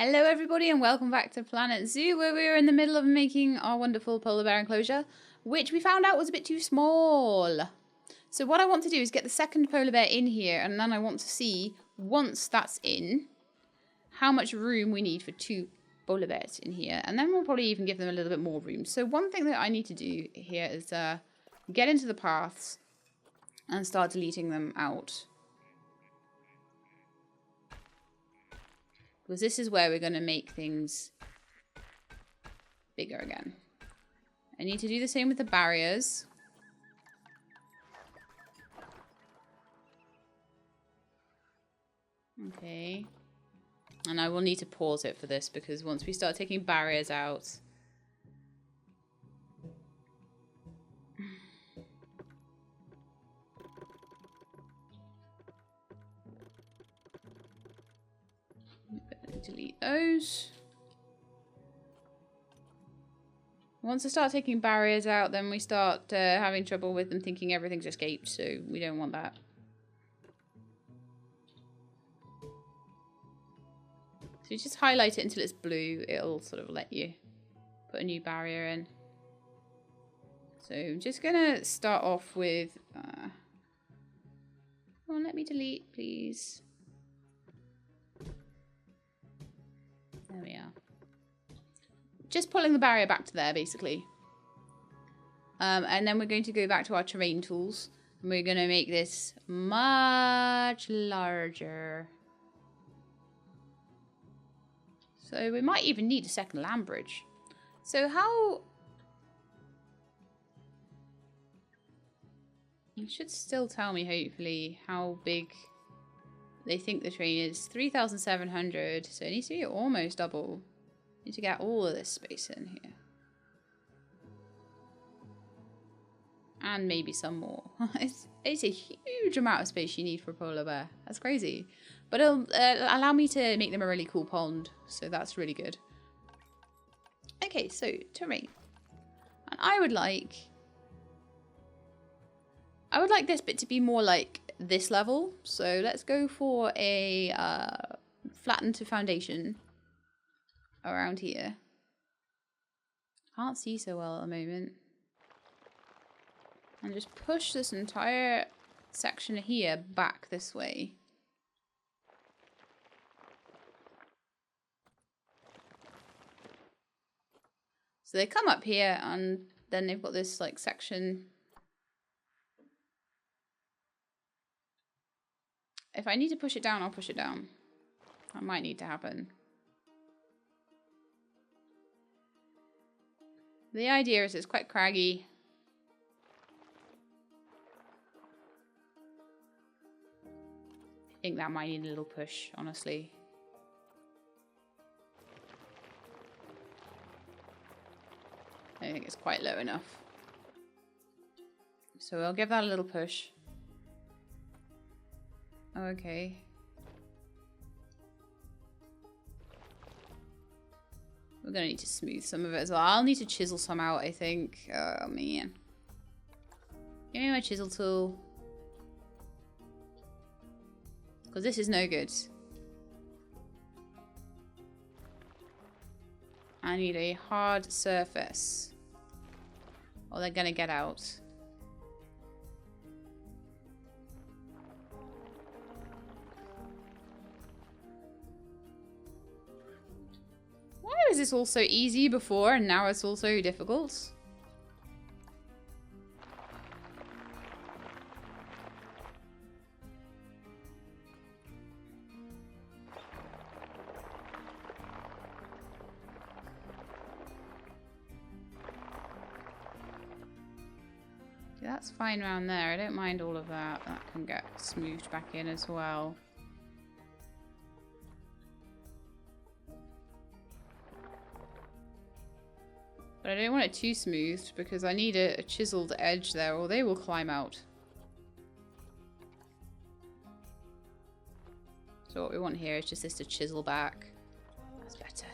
Hello everybody and welcome back to Planet Zoo, where we are in the middle of making our wonderful polar bear enclosure, which we found out was a bit too small. So what I want to do is get the second polar bear in here, and then I want to see, once that's in, how much room we need for two polar bears in here, and then we'll probably even give them a little bit more room. So one thing that I need to do here is get into the paths and start deleting them out. Because this is where we're going to make things bigger again. I need to do the same with the barriers. Okay. And I will need to pause it for this because once we start taking barriers out... delete those. Once I start taking barriers out, then we start having trouble with them thinking everything's escaped, so we don't want that. So you just highlight it until it's blue, it'll sort of let you put a new barrier in. So I'm just gonna start off with oh, let me delete, please. There we are. Just pulling the barrier back to there, basically. And then we're going to go back to our terrain tools. And we're going to make this much larger. So we might even need a second land bridge. So how... You should still tell me, hopefully, how big... they think the train is 3,700, so it needs to be almost double. Need to get all of this space in here. And maybe some more. It's a huge amount of space you need for a polar bear. That's crazy. But it'll allow me to make them a really cool pond, so that's really good. Okay, so terrain. And I would like this bit to be more like this level, so let's go for a flatten to foundation around here. Can't see so well at the moment. And just push this entire section here back this way. So they come up here and then they've got this like section. If I need to push it down, I'll push it down. That might need to happen. The idea is it's quite craggy. I think that might need a little push, honestly. I think it's quite low enough. So I'll give that a little push. Okay. We're gonna need to smooth some of it as well. I'll need to chisel some out, I think. Oh man. Give me my chisel tool. Because this is no good. I need a hard surface. Or they're gonna get out. Why was this all so easy before and now it's all so difficult? That's fine around there. I don't mind all of that. That can get smoothed back in as well. But I don't want it too smoothed because I need a chiseled edge there or they will climb out. So what we want here is just this to chisel back. That's better.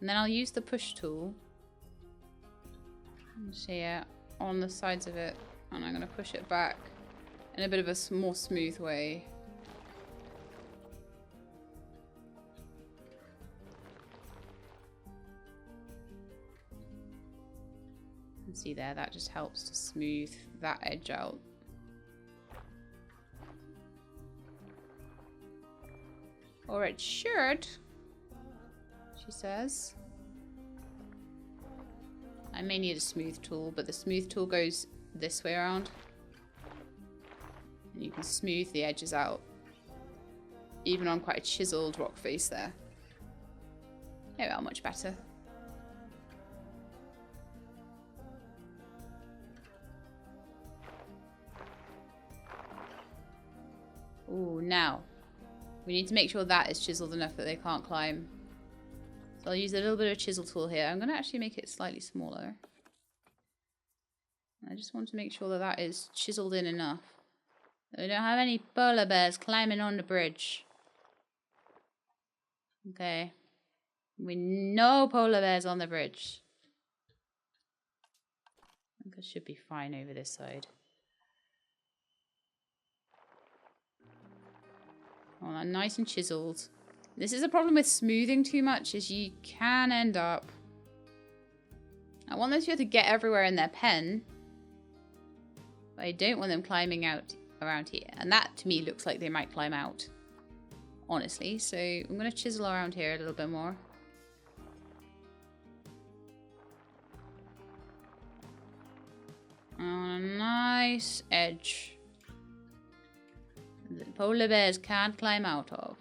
And then I'll use the push tool. Here on the sides of it. And I'm going to push it back in a bit of a more smooth way. And see there, that just helps to smooth that edge out. Or it should, she says. I may need a smooth tool, but the smooth tool goes this way around. And you can smooth the edges out. Even on quite a chiseled rock face there. There we are, much better. Ooh, now. We need to make sure that is chiseled enough that they can't climb. So I'll use a little bit of a chisel tool here. I'm going to actually make it slightly smaller. I just want to make sure that that is chiseled in enough. We don't have any polar bears climbing on the bridge. Okay. No polar bears on the bridge. I think I should be fine over this side. Oh, nice and chiseled. This is a problem with smoothing too much, is you can end up... I want them to be able to get everywhere in their pen. But I don't want them climbing out around here. And that, to me, looks like they might climb out. Honestly. So I'm going to chisel around here a little bit more. On a nice edge. The polar bears can't climb out of.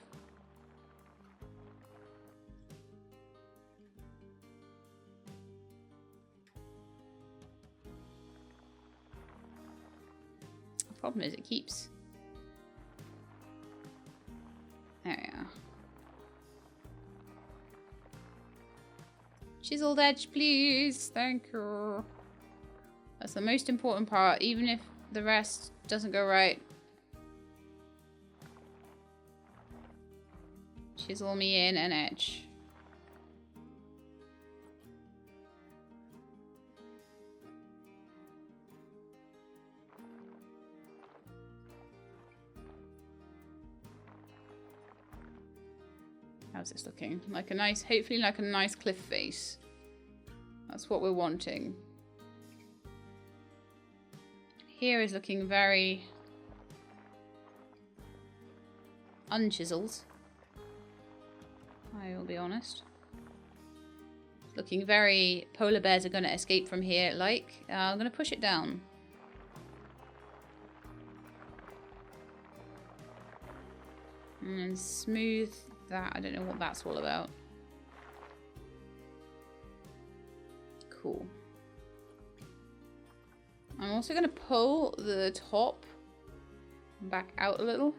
The problem is it keeps. There we are. Chiseled edge, please. Thank you. That's the most important part, even if the rest doesn't go right. Chisel me in an edge. How's this looking? Like a nice, hopefully like a nice cliff face. That's what we're wanting. Here is looking very unchiseled. I will be honest. Looking very polar bears are going to escape from here like. I'm going to push it down. And smooth that. I don't know what that's all about. Cool. I'm also going to pull the top back out a little.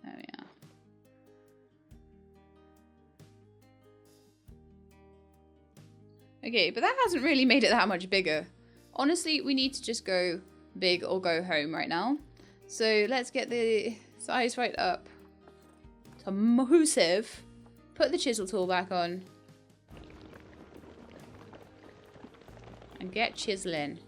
There we are. Okay, but that hasn't really made it that much bigger. Honestly, we need to just go big or go home right now. So let's get the size right up to massive. Put the chisel tool back on. And get chiseling.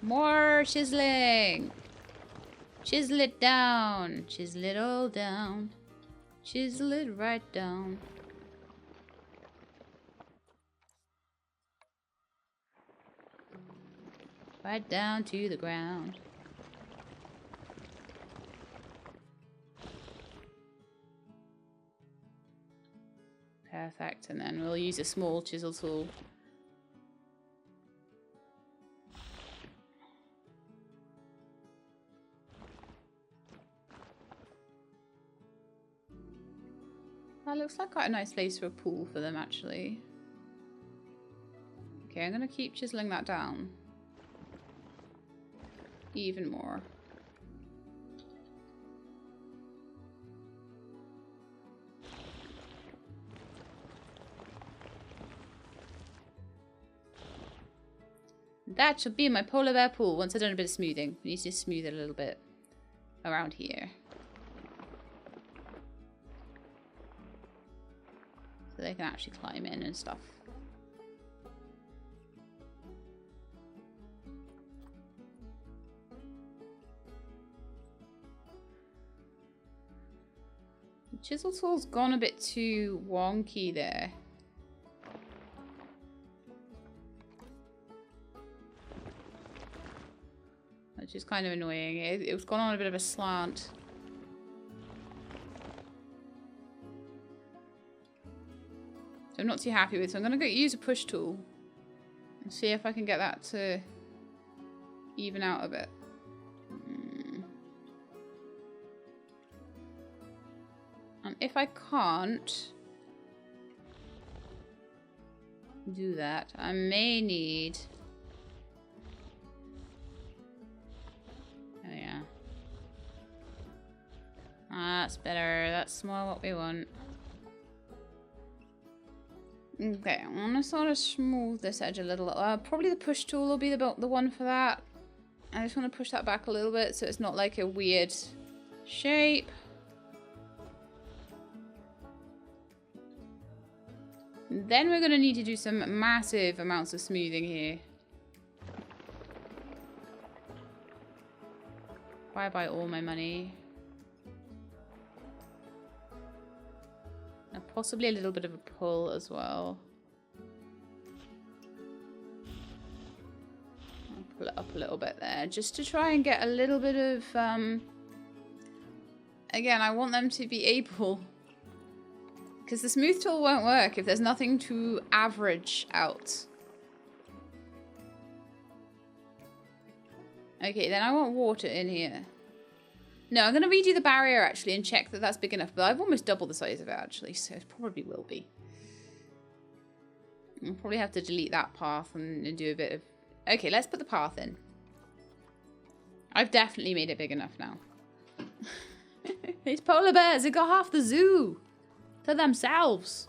More chiseling. Chisel it down. Chisel it all down. Chisel it right down. Right down to the ground. Perfect, and then we'll use a small chisel tool. That looks like quite a nice place for a pool for them, actually. Okay, I'm going to keep chiseling that down. Even more. That should be my polar bear pool once I've done a bit of smoothing. We need to smooth it a little bit around here. So they can actually climb in and stuff. The chisel tool's gone a bit too wonky there. Which is kind of annoying. It was gone on a bit of a slant. So I'm not too happy with it. So I'm going to go use a push tool. And see if I can get that to even out a bit. And if I can't do that, I may need... Oh yeah. That's better. That's more what we want. Okay, I want to sort of smooth this edge a little. Probably the push tool will be the one for that. I just want to push that back a little bit so it's not like a weird shape. Then we're going to need to do some massive amounts of smoothing here. Why buy all my money? And possibly a little bit of a pull as well. I'll pull it up a little bit there, just to try and get a little bit of... Again, I want them to be able... Because the smooth tool won't work if there's nothing to average out. Okay, then I want water in here. No, I'm going to redo the barrier actually and check that that's big enough. But I've almost doubled the size of it actually, so it probably will be. I'll probably have to delete that path and do a bit of... Okay, let's put the path in. I've definitely made it big enough now. These polar bears have got half the zoo to themselves.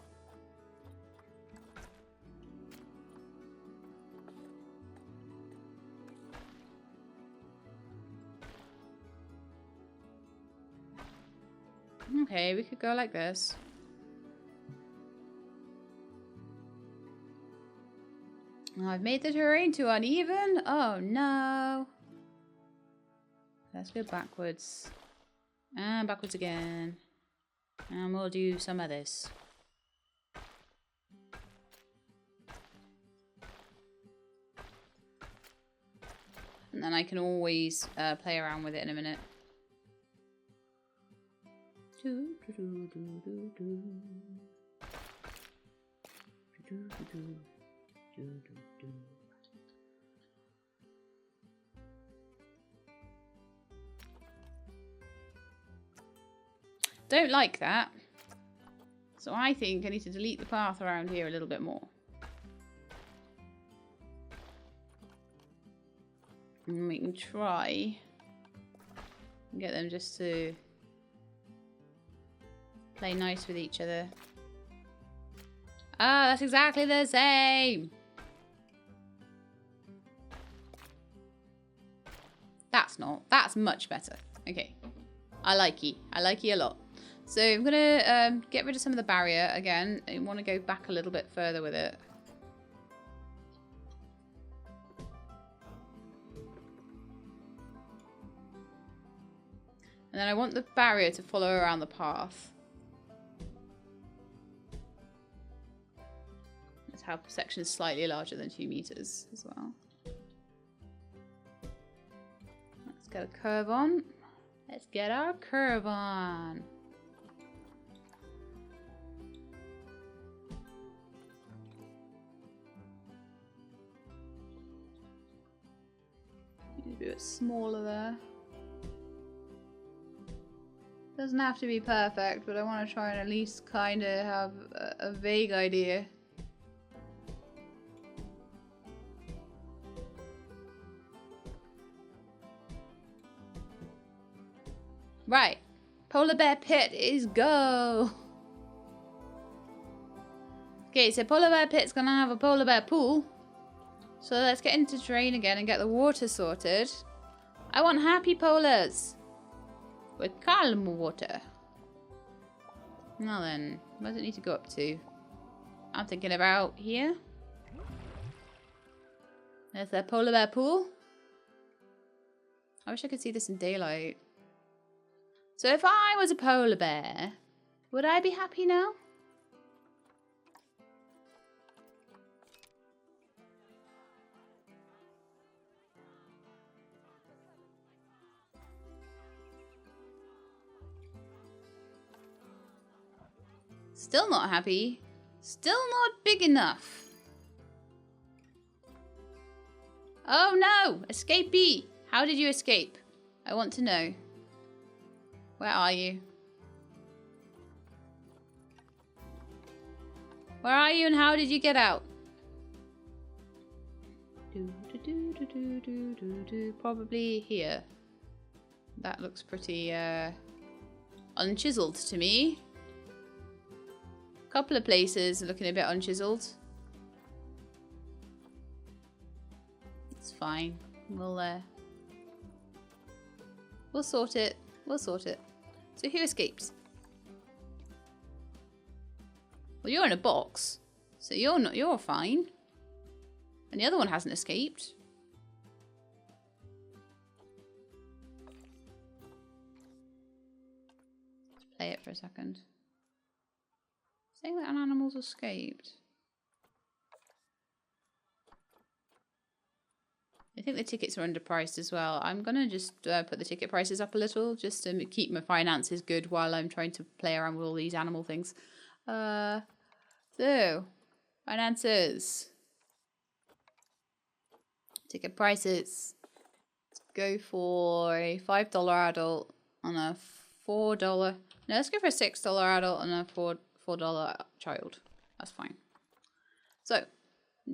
Okay, we could go like this. Oh, I've made the terrain too uneven. Oh no. Let's go backwards. And backwards again. And we'll do some of this. And then I can always play around with it in a minute. Don't like that. So I think I need to delete the path around here a little bit more. And we can try and get them just to play nice with each other. Ah, that's exactly the same. That's not. That's much better. Okay. I like ye. I like ye a lot. So I'm going to get rid of some of the barrier again. I want to go back a little bit further with it. And then I want the barrier to follow around the path. Let's have sections slightly larger than 2 meters as well. Let's get a curve on. Let's get our curve on. Need to be a bit smaller there. Doesn't have to be perfect, but I want to try and at least kind of have a vague idea. Right, polar bear pit is go. Okay, so polar bear pit's gonna have a polar bear pool. So let's get into terrain again and get the water sorted. I want happy polars with calm water. Now then, where does it need to go up to? I'm thinking about here. There's their polar bear pool. I wish I could see this in daylight. So if I was a polar bear, would I be happy now? Still not happy. Still not big enough. Oh no! Escapee! How did you escape? I want to know. Where are you? Where are you and how did you get out? Probably here. That looks pretty unchiseled to me. Couple of places are looking a bit unchiseled. It's fine. We'll sort it. We'll sort it. So who escapes? Well, you're in a box, so you're fine. And the other one hasn't escaped. Let's play it for a second. Saying that an animal's escaped. I think the tickets are underpriced as well. I'm gonna just put the ticket prices up a little just to keep my finances good while I'm trying to play around with all these animal things. So, finances. Ticket prices. Let's go for a $5 adult and a $4. No, let's go for a $6 adult and a $4 child. That's fine. So,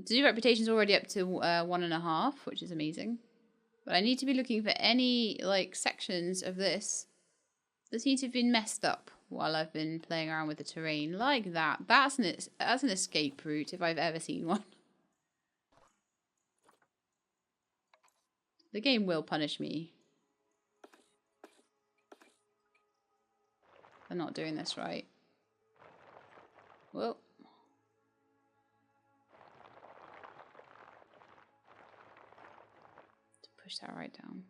Zoo reputation's already up to 1.5, which is amazing. But I need to be looking for any like sections of this that seem to have been messed up while I've been playing around with the terrain, like that. That's an escape route if I've ever seen one. The game will punish me for not doing this right. Well. Push that right down.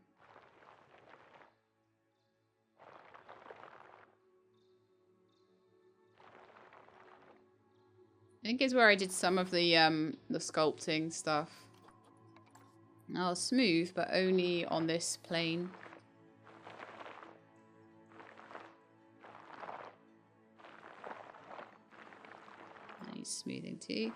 I think it's where I did some of the sculpting stuff. Oh, smooth, but only on this plane. And he's smoothing too.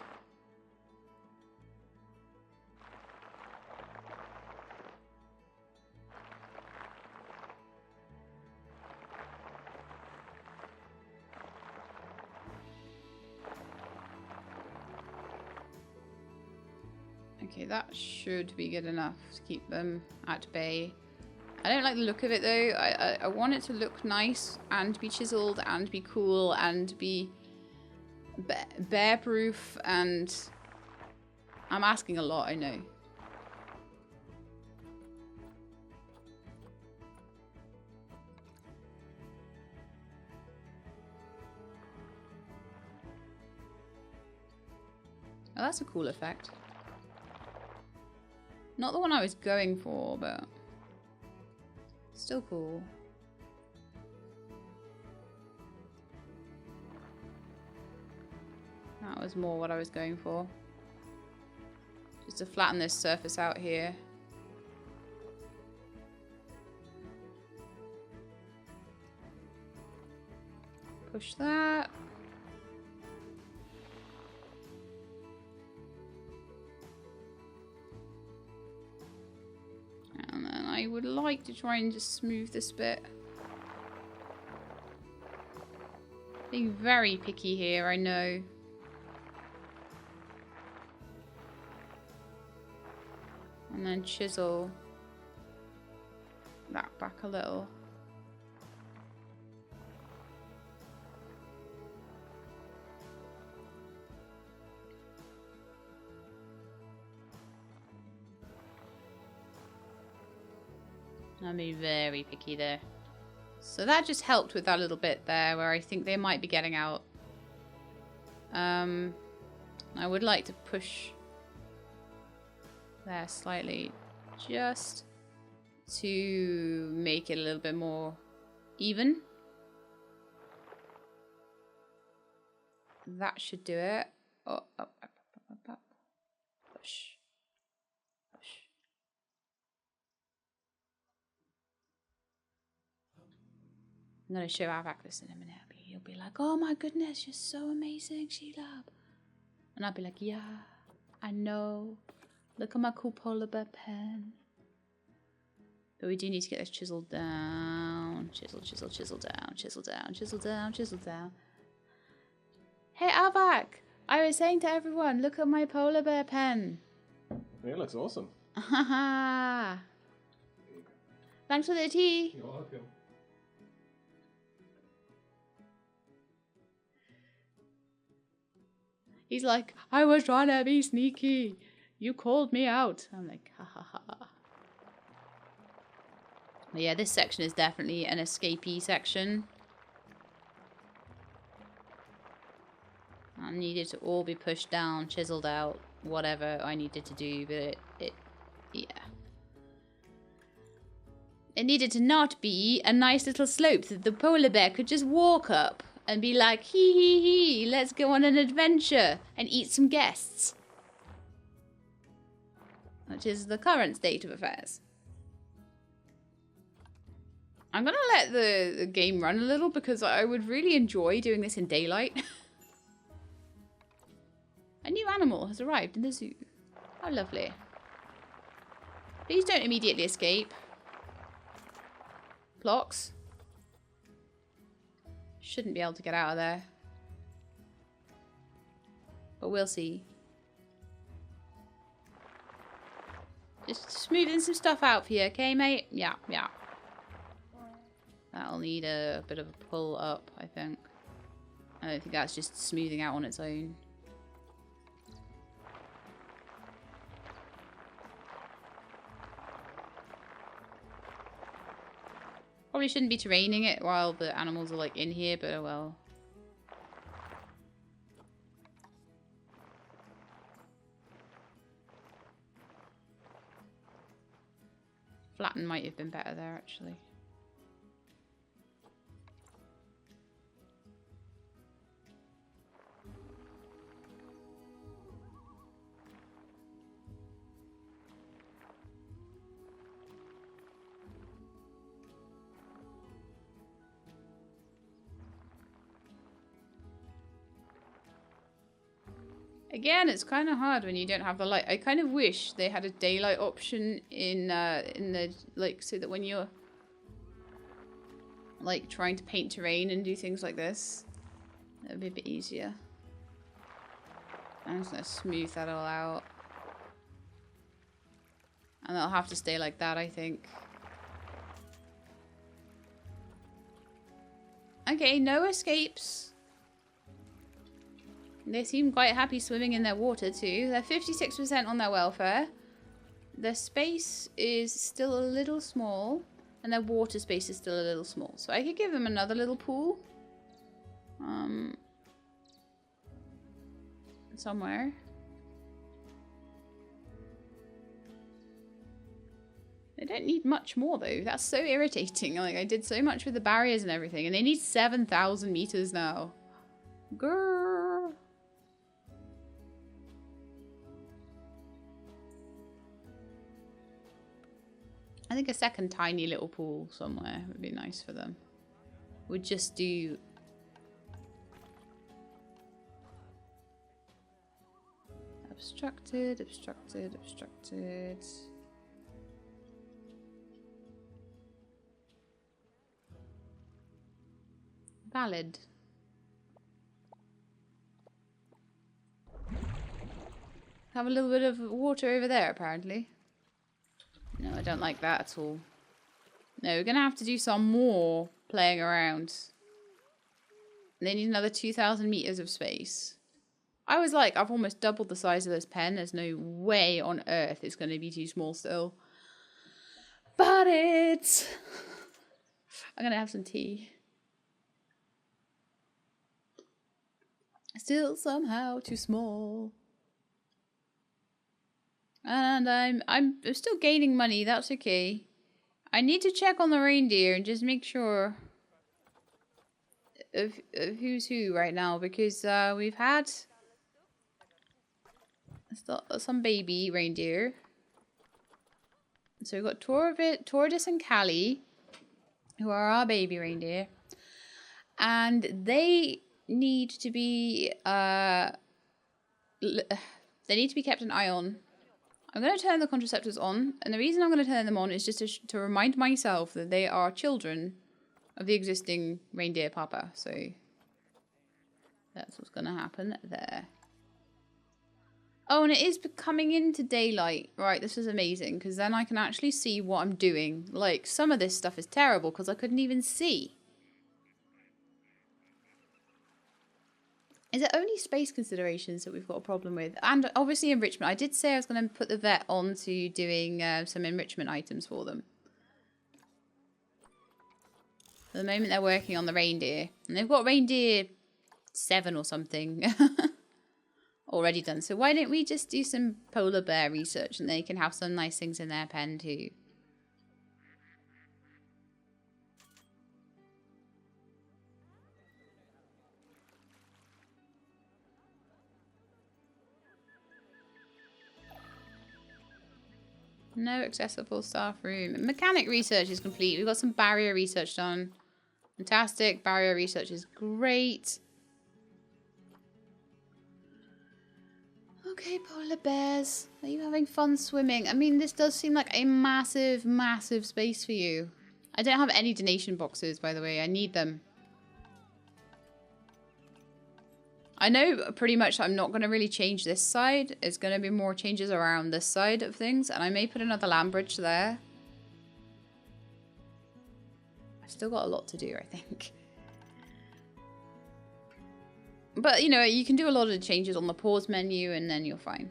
Okay, that should be good enough to keep them at bay. I don't like the look of it though. I want it to look nice and be chiseled and be cool and be bear-proof, and I'm asking a lot, I know. Oh, that's a cool effect. Not the one I was going for, but still cool. That was more what I was going for. Just to flatten this surface out here. Push that. And then I would like to try and just smooth this bit. Being very picky here, I know. And then chisel that back a little. I'm being very picky there. So that just helped with that little bit there where I think they might be getting out. I would like to push there slightly just to make it a little bit more even. That should do it. Oh, up. Push. Push. I'm going to show Avak this in a minute. He'll be like, oh my goodness, you're so amazing, Sheila. And I'll be like, yeah, I know. Look at my cool polar bear pen. But we do need to get this chiseled down. Chisel down, chisel down, chisel down, chisel down. Hey, Avak! I was saying to everyone, look at my polar bear pen. It looks awesome. Haha. Thanks for the tea. You're welcome. He's like, I was trying to be sneaky. You called me out. I'm like, ha ha ha. But yeah, this section is definitely an escapee section. I needed to all be pushed down, chiseled out, whatever I needed to do, but yeah. It needed to not be a nice little slope that the polar bear could just walk up and be like, hee, let's go on an adventure and eat some guests. Which is the current state of affairs. I'm going to let the game run a little because I would really enjoy doing this in daylight. A new animal has arrived in the zoo. How lovely. Please don't immediately escape. Blocks. Shouldn't be able to get out of there. But we'll see. Just smoothing some stuff out for you, okay, mate? Yeah. That'll need a bit of a pull up, I think. I don't think that's just smoothing out on its own. Probably shouldn't be terraining it while the animals are like in here, but oh well. Flatten might have been better there actually. Again, it's kind of hard when you don't have the light. I kind of wish they had a daylight option in the, like, so that when you're, like, trying to paint terrain and do things like this, it would be a bit easier. I'm just going to smooth that all out. And it'll have to stay like that, I think. Okay, no escapes. They seem quite happy swimming in their water too. They're 56% on their welfare. Their space is still a little small. And their water space is still a little small. So I could give them another little pool. Somewhere. They don't need much more though. That's so irritating. Like, I did so much with the barriers and everything. And they need 7,000 meters now. Grrr. I think a second tiny little pool somewhere would be nice for them. We'd just do... Obstructed, obstructed, obstructed. Valid. Have a little bit of water over there, apparently. No, I don't like that at all. No, we're going to have to do some more playing around. They need another 2,000 meters of space. I was like, I've almost doubled the size of this pen. There's no way on earth it's going to be too small still. about it. I'm gonna have some tea. Still somehow too small. And I'm still gaining money, that's okay. I need to check on the reindeer and just make sure of who's who right now, because we've had some baby reindeer. So we've got Tordis and Callie, who are our baby reindeer, and they need to be kept an eye on. I'm going to turn the contraceptives on, and the reason I'm going to turn them on is just to remind myself that they are children of the existing reindeer papa. So that's what's going to happen there. Oh, and it is coming into daylight. Right, this is amazing, because then I can actually see what I'm doing. Like, some of this stuff is terrible, because I couldn't even see. Is it only space considerations that we've got a problem with? And obviously enrichment. I did say I was going to put the vet on to doing some enrichment items for them. At the moment they're working on the reindeer. And they've got reindeer 7 or something already done. So why don't we just do some polar bear research, and they can have some nice things in their pen too. No accessible staff room. Mechanic research is complete. We've got some barrier research done. Fantastic. Barrier research is great. Okay, polar bears. Are you having fun swimming? I mean, this does seem like a massive, massive space for you. I don't have any donation boxes, by the way. I need them. I know pretty much I'm not going to really change this side. It's going to be more changes around this side of things. And I may put another land bridge there. I've still got a lot to do, I think. But, you know, you can do a lot of changes on the pause menu and then you're fine.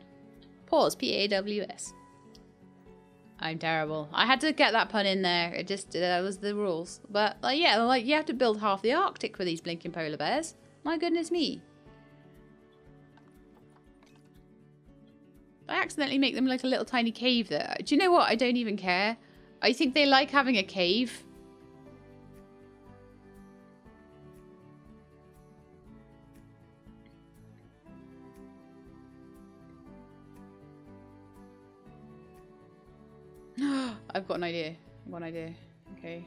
Pause, P-A-W-S. I'm terrible. I had to get that pun in there. It just, that was the rules. But, like, yeah, like, you have to build half the Arctic for these blinking polar bears. My goodness me. I accidentally make them like a little tiny cave there. Do you know what? I don't even care. I think they like having a cave. I've got an idea. One idea. Okay.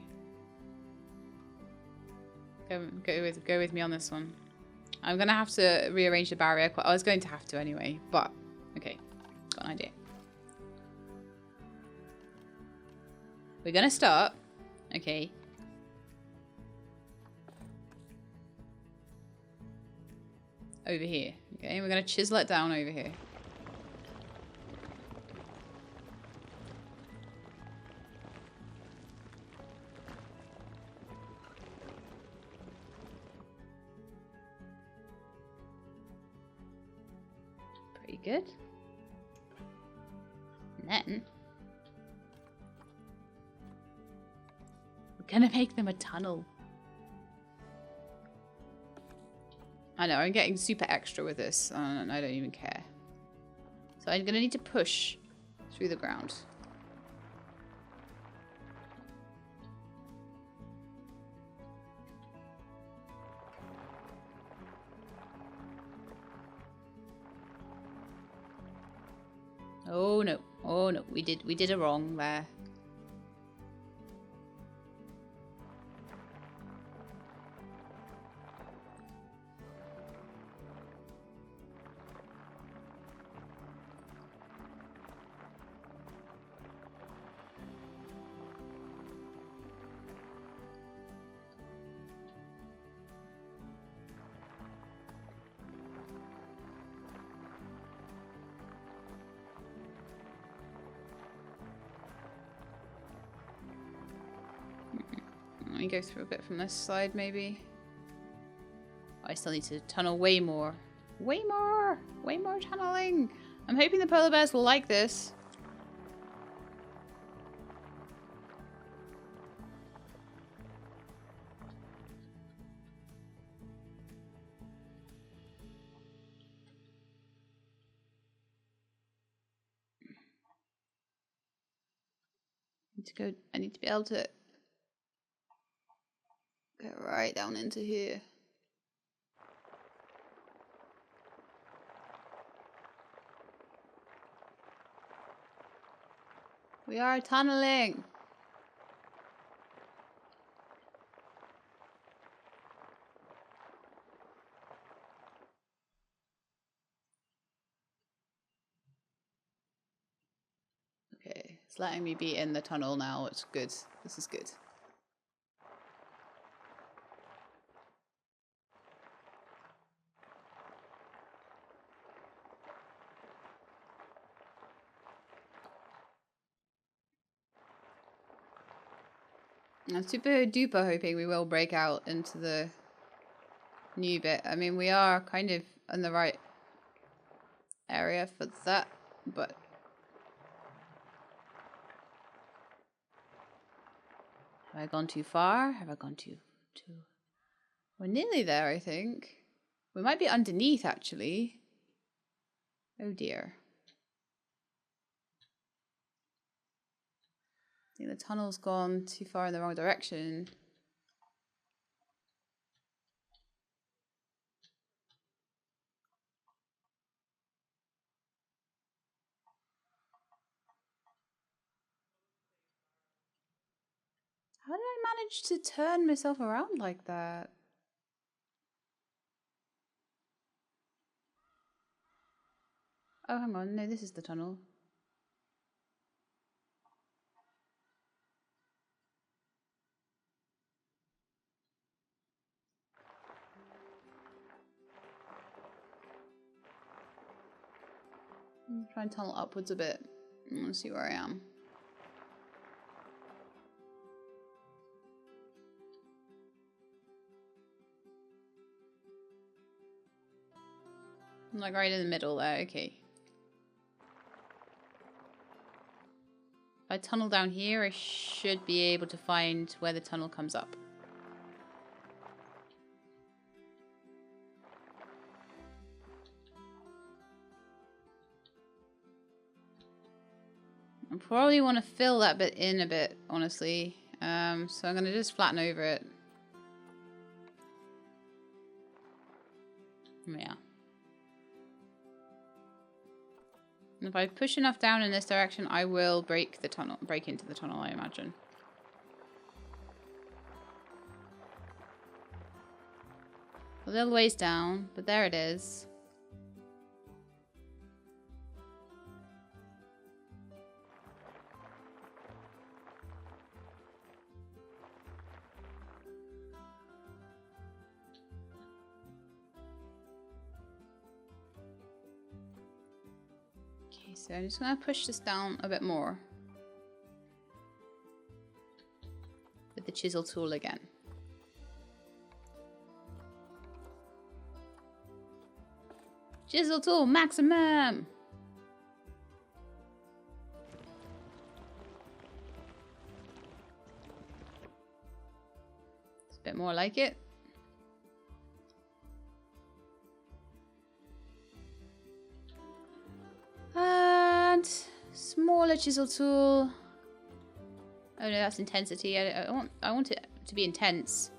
Go with me on this one. I'm gonna have to rearrange the barrier. I was going to have to anyway, but okay. Got an idea. We're gonna start. Okay. Over here. Okay, we're gonna chisel it down over here. Pretty good. And then we're gonna make them a tunnel. I know, I'm getting super extra with this, and I don't even care. So I'm gonna need to push through the ground. Oh no. Oh no, we did a wrong there. Let me go through a bit from this side, maybe. I still need to tunnel way more. Way more! Way more tunneling! I'm hoping the polar bears will like this. I need to be able to get right down into here. We are tunneling. Okay, it's letting me be in the tunnel now. It's good. This is good. I'm super duper hoping we will break out into the new bit. I mean, we are kind of in the right area for that, but have I gone too far? Have I gone too? We're nearly there, I think. We might be underneath, actually. Oh dear. I think the tunnel's gone too far in the wrong direction. How did I manage to turn myself around like that? Oh, hang on. No, this is the tunnel. Try and tunnel upwards a bit. Let's see where I am. I'm like right in the middle there, okay. If I tunnel down here, I should be able to find where the tunnel comes up. I probably want to fill that bit in a bit, honestly. So I'm going to just flatten over it. Yeah. And if I push enough down in this direction, I will break into the tunnel, I imagine. A little ways down, but there it is. So I'm just going to push this down a bit more with the chisel tool again. Chisel tool maximum! It's a bit more like it. And smaller chisel tool. Oh no, that's intensity. I want it to be intense.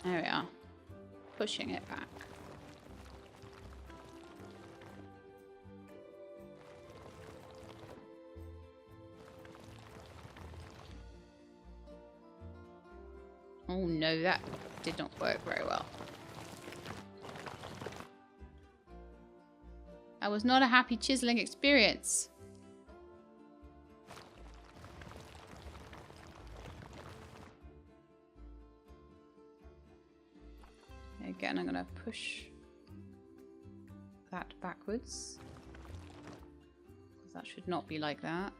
There we are. Pushing it back. Oh no, that did not work very well. That was not a happy chiseling experience. Again, I'm going to push that backwards. That should not be like that.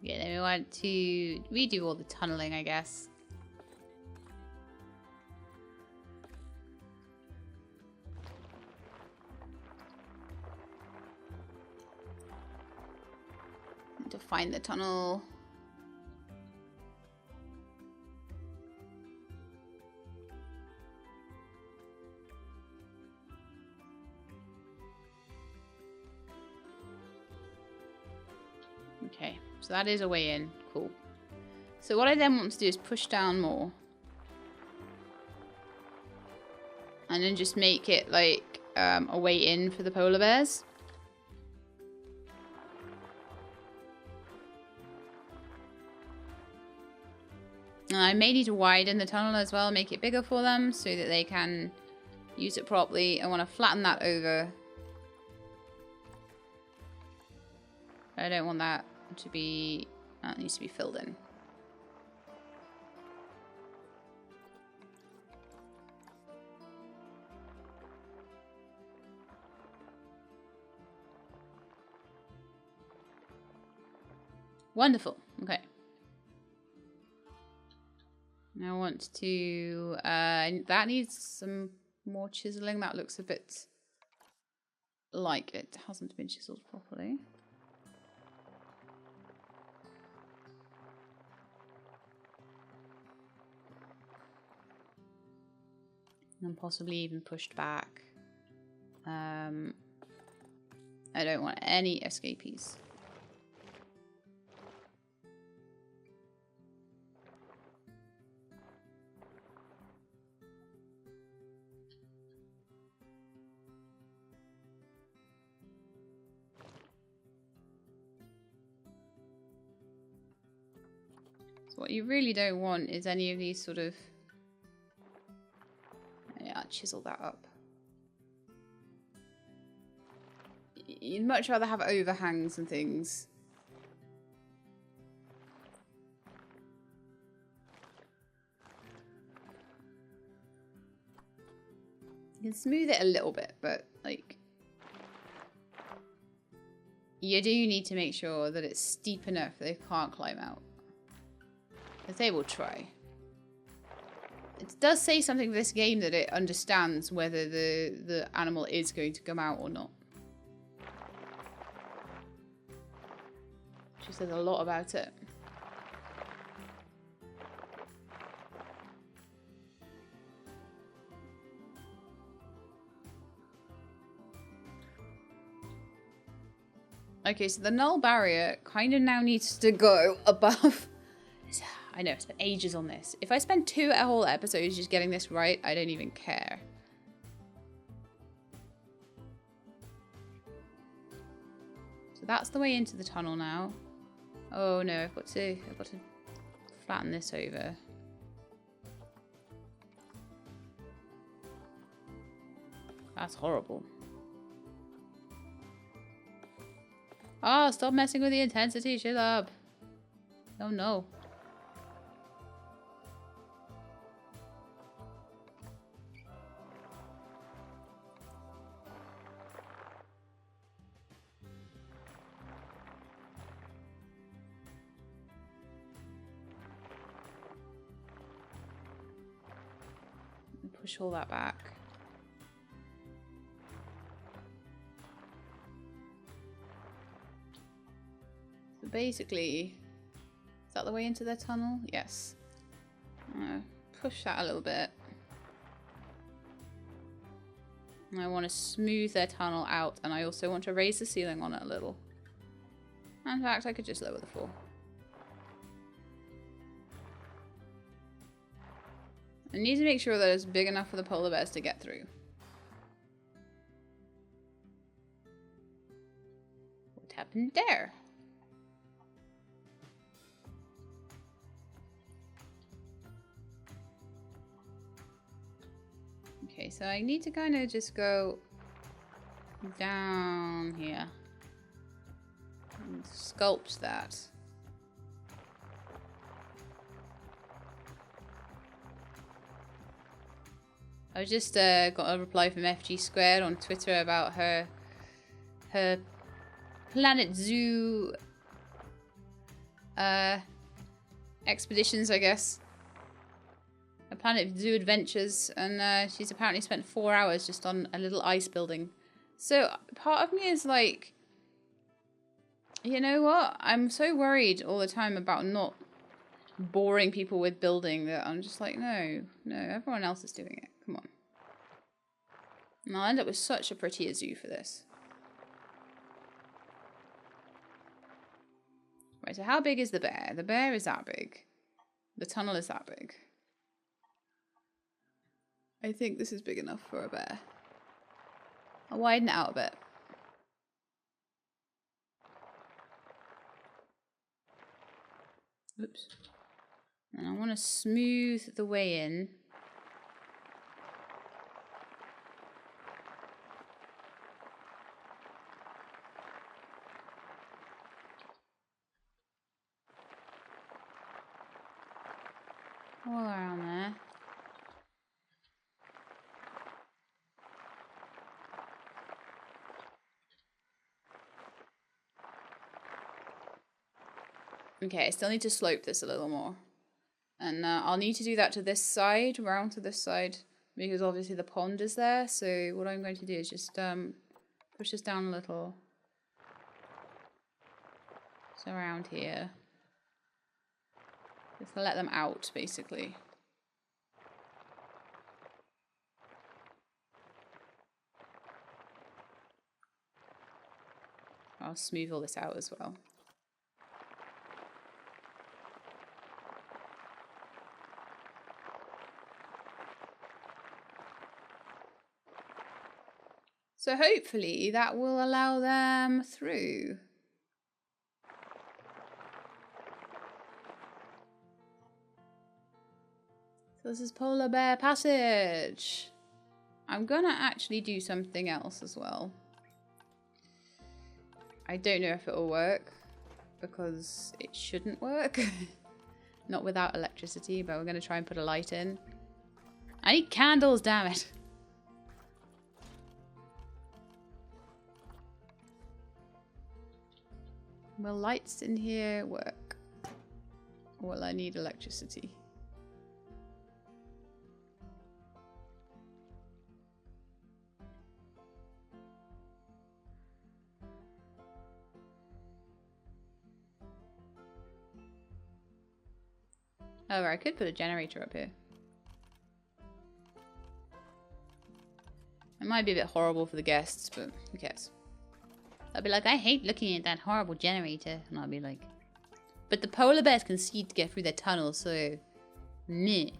Yeah, then we want to redo all the tunneling, I guess. To find the tunnel. Okay, so that is a way in. Cool. So what I then want to do is push down more. And then just make it like a way in for the polar bears. And I may need to widen the tunnel as well, make it bigger for them so that they can use it properly. I want to flatten that over. I don't want that to be... That needs to be filled in. Wonderful. Okay. I want to, that needs some more chiseling. That looks a bit like it hasn't been chiseled properly. And possibly even pushed back. I don't want any escapees. What you really don't want is any of these sort of... Yeah, chisel that up. You'd much rather have overhangs and things. You can smooth it a little bit, but like... You do need to make sure that it's steep enough that they can't climb out. Because they will try. It does say something for this game that it understands whether the animal is going to come out or not. She says a lot about it. Okay, so the null barrier kind of now needs to go above. I know, I spent ages on this. If I spend 2 whole episodes just getting this right, I don't even care. So that's the way into the tunnel now. Oh no, I've got to flatten this over. That's horrible. Oh, stop messing with the intensity, shut up. Oh no. Push all that back. So basically, is that the way into the tunnel? Yes. Push that a little bit. And I want to smooth their tunnel out, and I also want to raise the ceiling on it a little. In fact, I could just lower the floor. I need to make sure that it's big enough for the polar bears to get through. What happened there? Okay, so I need to kind of just go down here and sculpt that. I just got a reply from FG Squared on Twitter about her Planet Zoo expeditions, I guess. A Planet Zoo adventures, and she's apparently spent 4 hours just on a little ice building. So part of me is like, you know what? I'm so worried all the time about not boring people with building that I'm just like, no, everyone else is doing it. Come on. And I'll end up with such a prettier zoo for this. Right, so how big is the bear? The bear is that big. The tunnel is that big. I think this is big enough for a bear. I'll widen it out a bit. Oops. And I want to smooth the way in. All around there. Okay, I still need to slope this a little more. And I'll need to do that to this side, round to this side, because obviously the pond is there. So what I'm going to do is just push this down a little. So around here. Just to let them out, basically. I'll smooth all this out as well. So hopefully that will allow them through. So this is Polar Bear Passage. I'm gonna actually do something else as well. I don't know if it will work because it shouldn't work. Not without electricity, but we're gonna try and put a light in. I need candles, damn it. Will lights in here work? Or will I need electricity? Oh, I could put a generator up here. It might be a bit horrible for the guests, but who cares? I'll be like, I hate looking at that horrible generator. And I'll be like, but the polar bears can see to get through their tunnel, so meh.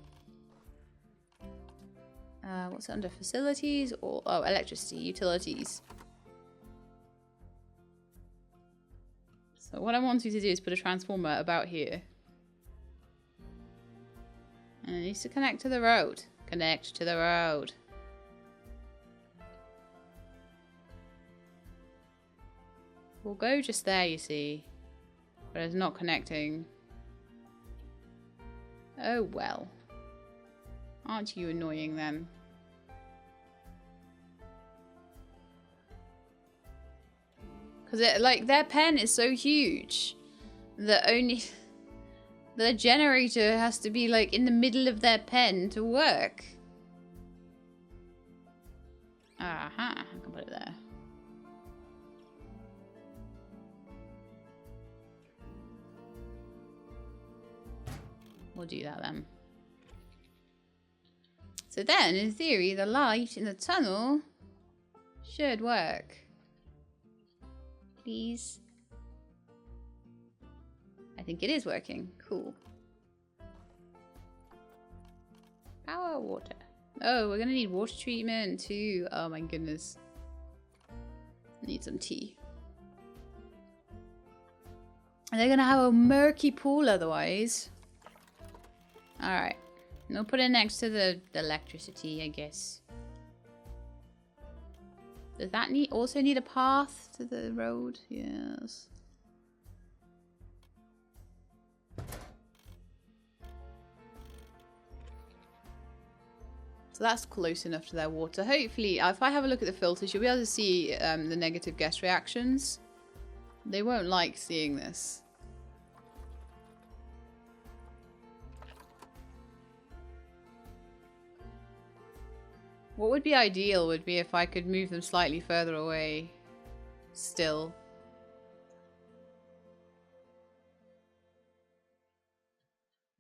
What's it under? Facilities or electricity, utilities. So what I want you to do is put a transformer about here. And it needs to connect to the road. Connect to the road. We'll go just there, you see. But it's not connecting. Oh well. Aren't you annoying then? Because like their pen is so huge that only the generator has to be like in the middle of their pen to work. Aha, I can put it there. We'll do that then. So then, in theory, the light in the tunnel should work. Please. I think it is working. Cool. Power, water. Oh, we're gonna need water treatment too. Oh my goodness. Need some tea. And they're gonna have a murky pool otherwise. Alright. We'll put it next to the electricity, I guess. Does that also need a path to the road? Yes. So that's close enough to their water. Hopefully, if I have a look at the filters, you'll be able to see the negative guest reactions. They won't like seeing this. What would be ideal would be if I could move them slightly further away. Still.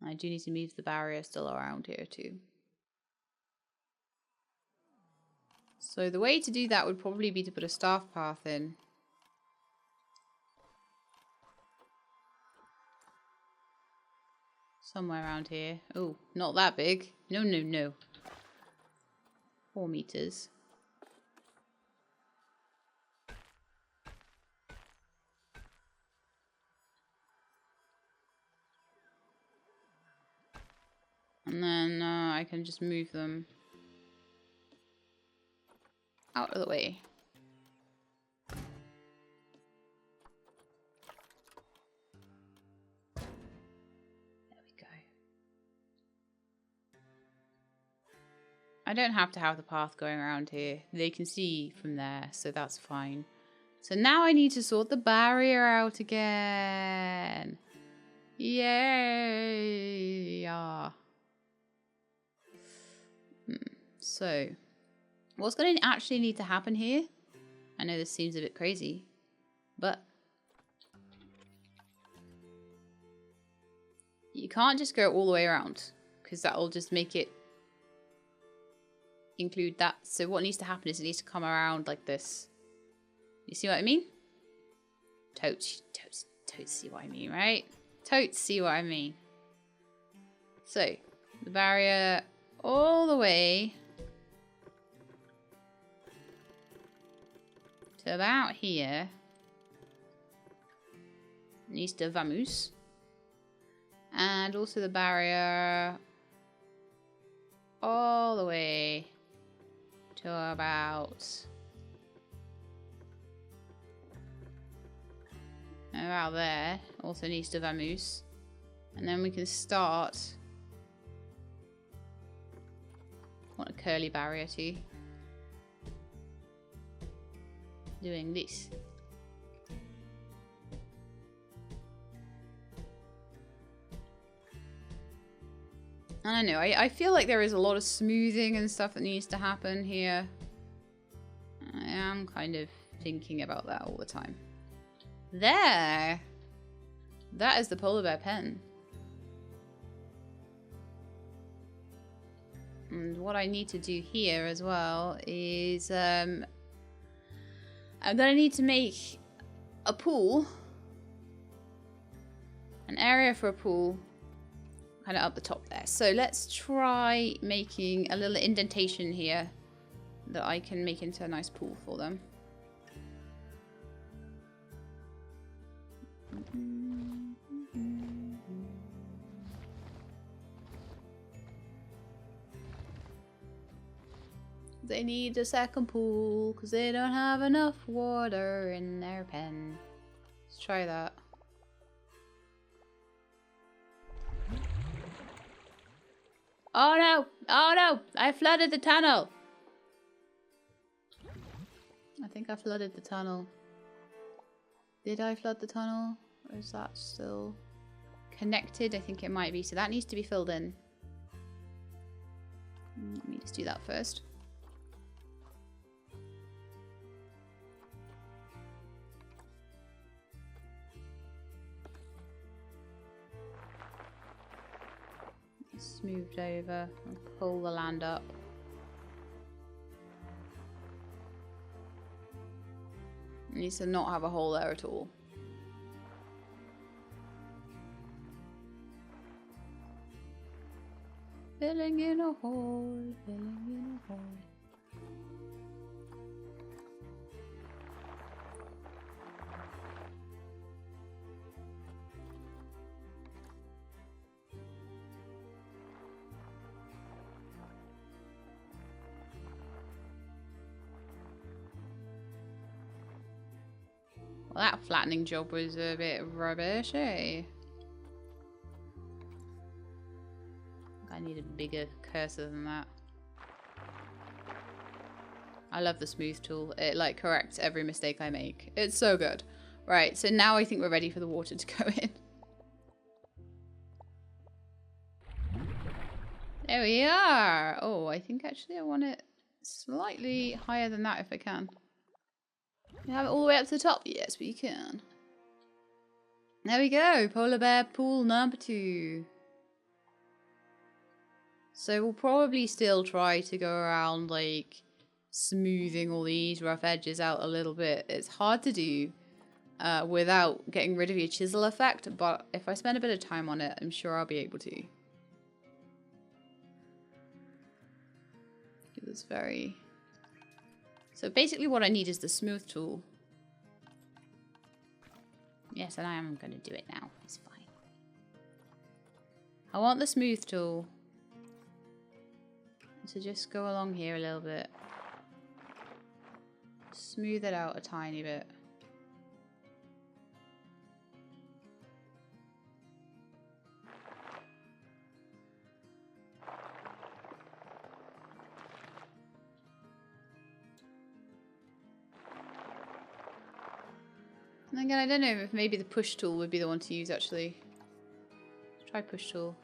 I do need to move the barrier still around here too. So the way to do that would probably be to put a staff path in. Somewhere around here. Oh, not that big. No, no, no. 4 meters. And then I can just move them out of the way. There we go. I don't have to have the path going around here. They can see from there, so that's fine. So now I need to sort the barrier out again. Yay! Yeah. So, what's going to actually need to happen here? I know this seems a bit crazy, but you can't just go all the way around because that'll just make it include that. So what needs to happen is it needs to come around like this. You see what I mean? Totes see what I mean, right? Totes see what I mean. So, the barrier all the way to about here needs to vamoose. And also the barrier all the way to about there. Also needs to vamoose. And then we can start. I want a curly barrier too. Doing this. I don't know, I feel like there is a lot of smoothing and stuff that needs to happen here. I am kind of thinking about that all the time. There! That is the polar bear pen. And what I need to do here as well is I'm gonna need to make a pool. An area for a pool. Kind of up the top there. So let's try making a little indentation here that I can make into a nice pool for them. They need a second pool because they don't have enough water in their pen. Let's try that. Oh no! Oh no! I flooded the tunnel! I think I flooded the tunnel. Did I flood the tunnel? Or is that still connected? I think it might be. So that needs to be filled in. Let me just do that first. Smoothed over and pull the land up. It needs to not have a hole there at all. Filling in a hole, filling in a hole. Well, that flattening job was a bit rubbish, eh? I need a bigger cursor than that. I love the smooth tool. It like corrects every mistake I make. It's so good. Right, so now I think we're ready for the water to go in. There we are. Oh, I think actually I want it slightly higher than that if I can. Can we have it all the way up to the top? Yes, we can. There we go. Polar bear pool number 2. So we'll probably still try to go around like smoothing all these rough edges out a little bit. It's hard to do without getting rid of your chisel effect, but if I spend a bit of time on it, I'm sure I'll be able to. It's very... So basically what I need is the smooth tool. Yes, and I am going to do it now. It's fine. I want the smooth tool. So just go along here a little bit. Smooth it out a tiny bit. And again, I don't know if maybe the push tool would be the one to use actually. Let's try push tool.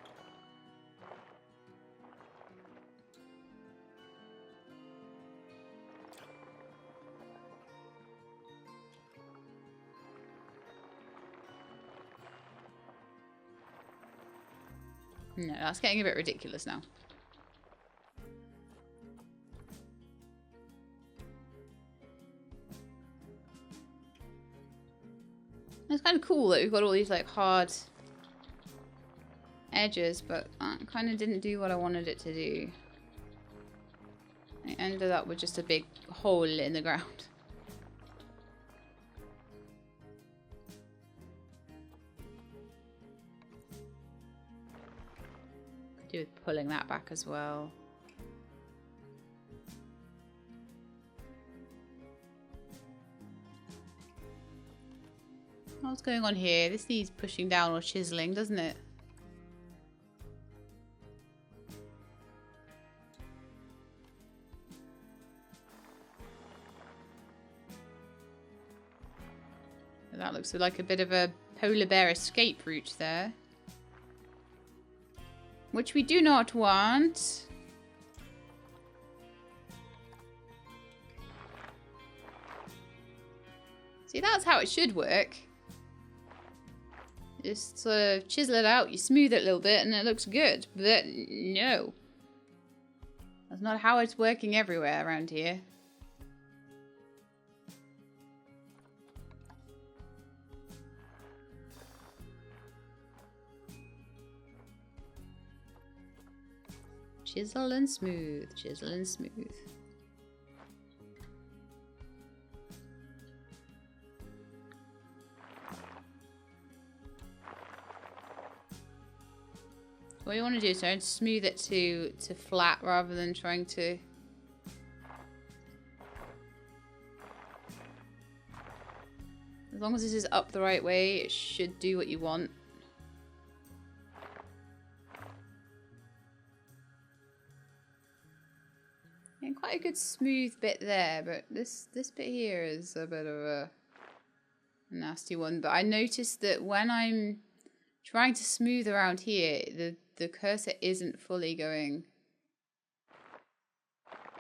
No, that's getting a bit ridiculous now. It's kind of cool that we've got all these like hard edges, but that kind of didn't do what I wanted it to do. I ended up with just a big hole in the ground. Could do with pulling that back as well. What's going on here? This needs pushing down or chiseling, doesn't it? That looks like a bit of a polar bear escape route there. Which we do not want. See, that's how it should work. Just sort of chisel it out, you smooth it a little bit, and it looks good. But no. That's not how it's working everywhere around here. Chisel and smooth, chisel and smooth. What you want to do is try and smooth it to flat rather than trying to... As long as this is up the right way, it should do what you want. And quite a good smooth bit there, but this bit here is a bit of a nasty one. But I noticed that when I'm trying to smooth around here, the cursor isn't fully going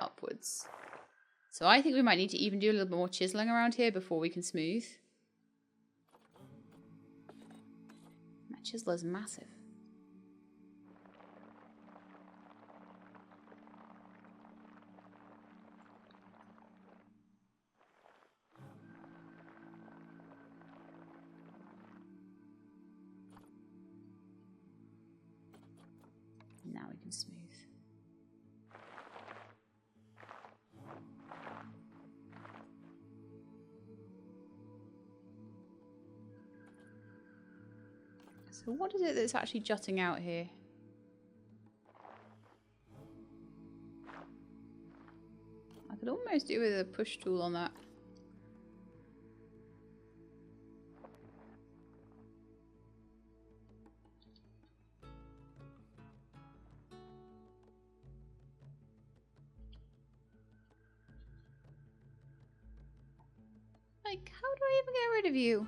upwards. So I think we might need to even do a little bit more chiseling around here before we can smooth. That chisel is massive. Now we can smooth. So what is it that's actually jutting out here? I could almost do with a push tool on that. Like, how do I even get rid of you?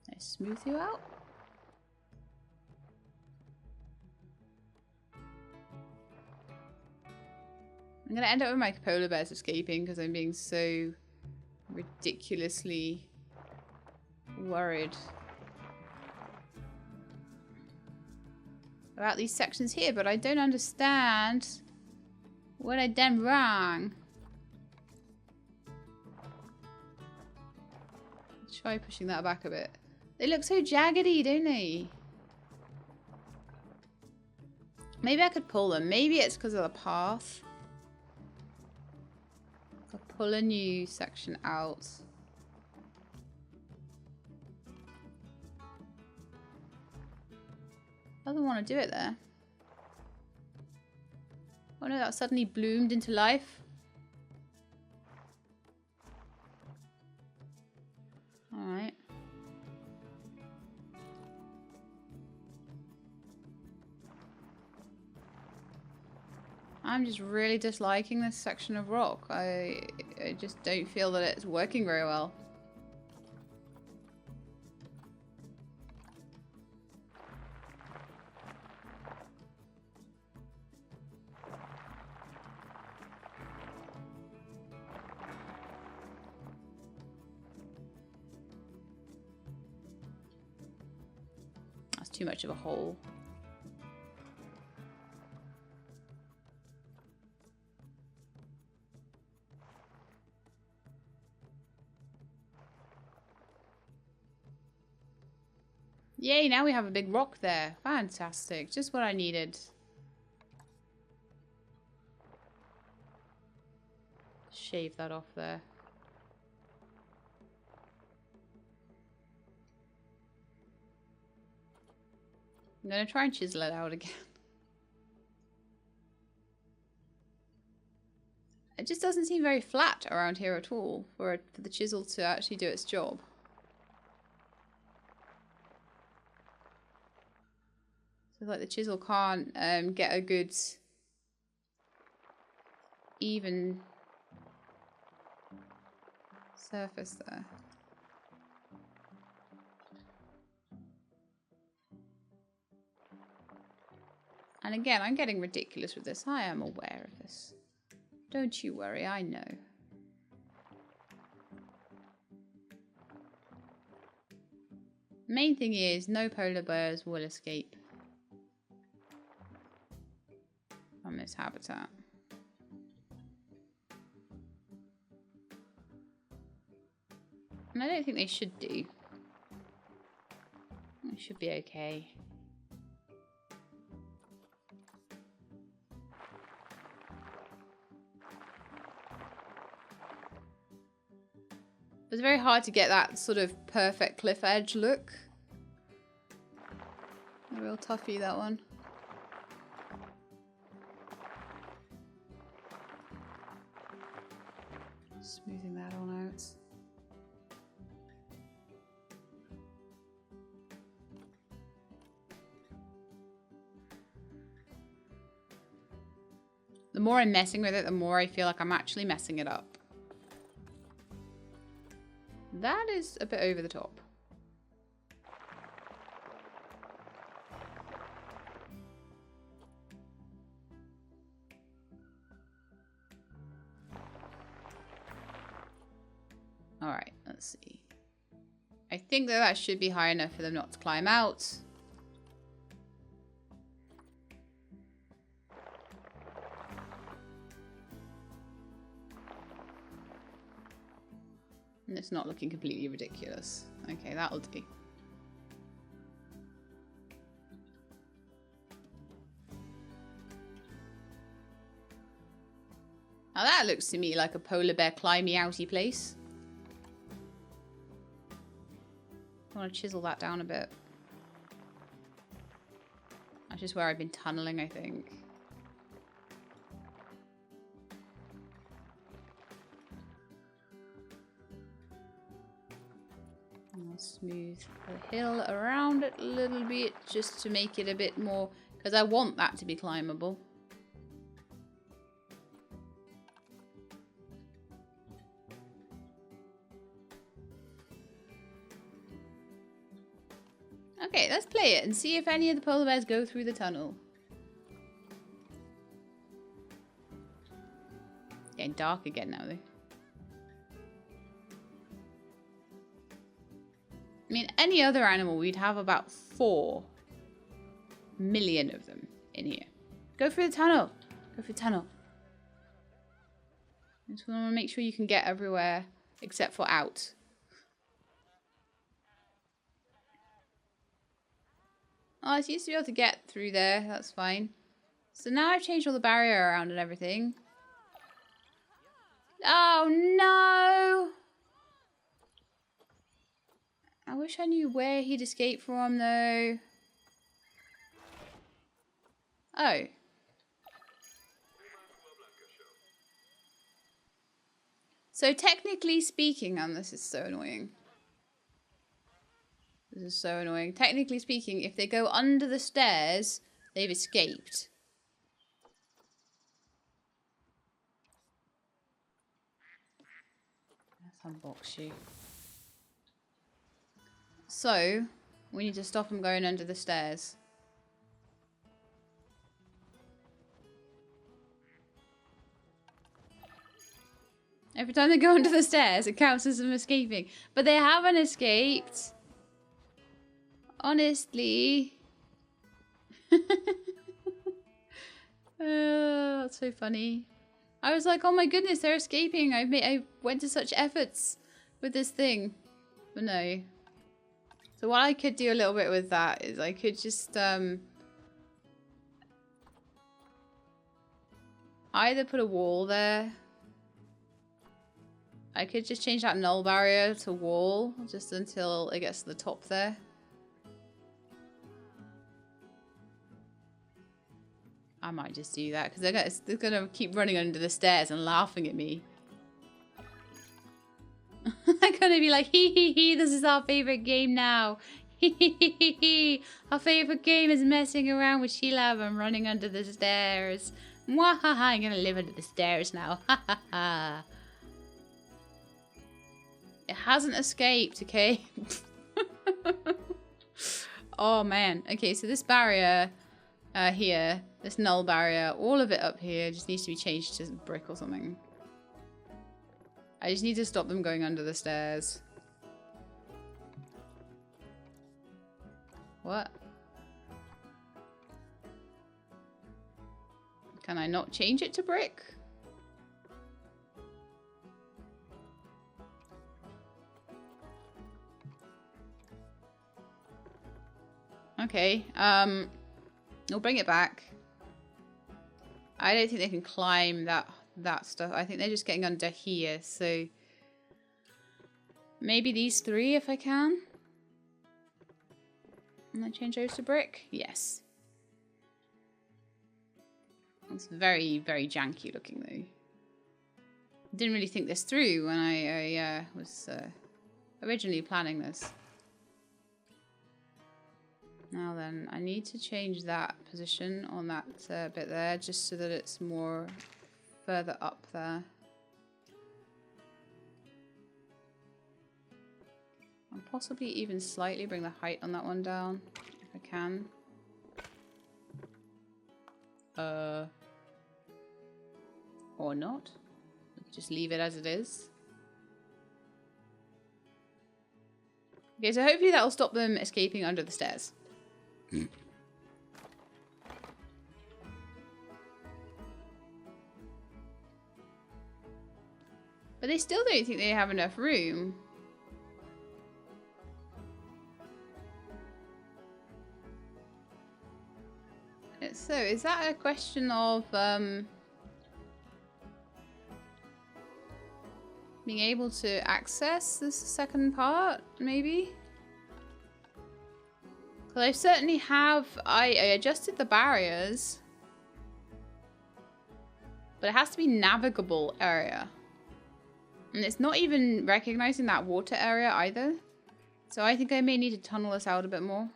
I smooth you out? I'm going to end up with my polar bears escaping because I'm being so ridiculously worried about these sections here, but I don't understand what I done wrong. Let's try pushing that back a bit. They look so jaggedy, don't they? Maybe I could pull them. Maybe it's because of the path. I'll pull a new section out. I don't want to do it there. Oh no, that suddenly bloomed into life. Alright. I'm just really disliking this section of rock. I just don't feel that it's working very well. That's too much of a hole. Yay, now we have a big rock there. Fantastic. Just what I needed. Shave that off there. I'm going to try and chisel it out again. It just doesn't seem very flat around here at all for the chisel to actually do its job. So like the chisel can't get a good even surface there. And again, I'm getting ridiculous with this. I am aware of this. Don't you worry, I know. Main thing is, no polar bears will escape from this habitat. And I don't think they should do. It should be okay. It's very hard to get that sort of perfect cliff edge look. A real toughie, that one. Smoothing that on out. The more I'm messing with it, the more I feel like I'm actually messing it up. That is a bit over the top. Alright, let's see. I think that should be high enough for them not to climb out. And it's not looking completely ridiculous. Okay, that'll do. Now that looks to me like a polar bear climby outy place. I want to chisel that down a bit. That's just where I've been tunneling, I think. I'll smooth the hill around it a little bit just to make it a bit more, because I want that to be climbable. Okay, let's play it and see if any of the polar bears go through the tunnel. Getting dark again now, though. I mean, any other animal, we'd have about 4 million of them in here. Go through the tunnel. Go through the tunnel. Just want to make sure you can get everywhere except for out. Oh, I used to be able to get through there. That's fine. So now I've changed all the barrier around and everything. Oh, no! I wish I knew where he'd escape from, though. Oh. So technically speaking, and this is so annoying. This is so annoying. Technically speaking, if they go under the stairs, they've escaped. Let's unbox you. So, we need to stop them going under the stairs. Every time they go under the stairs, it counts as them escaping. But they haven't escaped. Honestly. Oh, that's so funny. I was like, oh my goodness, they're escaping. I went to such efforts with this thing. But no. So what I could do a little bit with that is I could just either put a wall there. I could just change that null barrier to wall just until it gets to the top there. I might just do that because they're gonna keep running under the stairs and laughing at me. I'm gonna be like, hee hee hee, this is our favorite game now. Hee hee hee hee. Our favorite game is messing around with Sheila and running under the stairs. Mwahaha, I'm gonna live under the stairs now. Ha ha ha. It hasn't escaped, okay? Oh man. Okay, so this barrier here, this null barrier, all of it up here just needs to be changed to brick or something. I just need to stop them going under the stairs. What? Can I not change it to brick? Okay, we'll bring it back. I don't think they can climb that stuff. I think they're just getting under here, so maybe these 3 if I can. And I change those to brick? Yes. It's very, very janky looking though. Didn't really think this through when I was originally planning this. Now then, I need to change that position on that bit there, just so that it's more further up there. And possibly even slightly bring the height on that one down, if I can. Or not. Just leave it as it is. Okay, so hopefully that will stop them escaping under the stairs. But they still don't think they have enough room. So, is that a question of being able to access this second part, maybe? Well, I certainly have. I adjusted the barriers, but it has to be navigable area, and it's not even recognizing that water area either. So I think I may need to tunnel this out a bit more.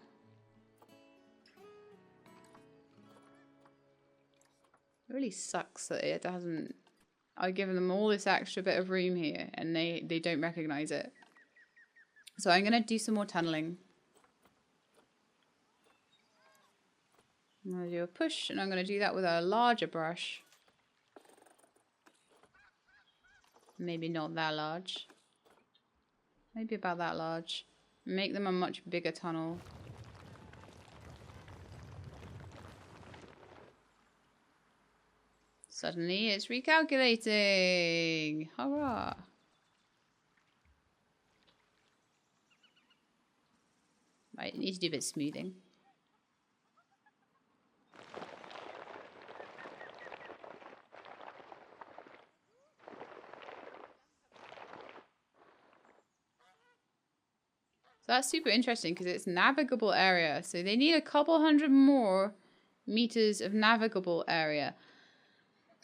It really sucks that it hasn't. I've given them all this extra bit of room here, and they don't recognize it. So I'm gonna do some more tunneling. I'm going to do a push, and I'm going to do that with a larger brush. Maybe not that large. Maybe about that large. Make them a much bigger tunnel. Suddenly it's recalculating. Hurrah. Right, need to do a bit of smoothing. So that's super interesting because it's navigable area. So they need a couple hundred more meters of navigable area.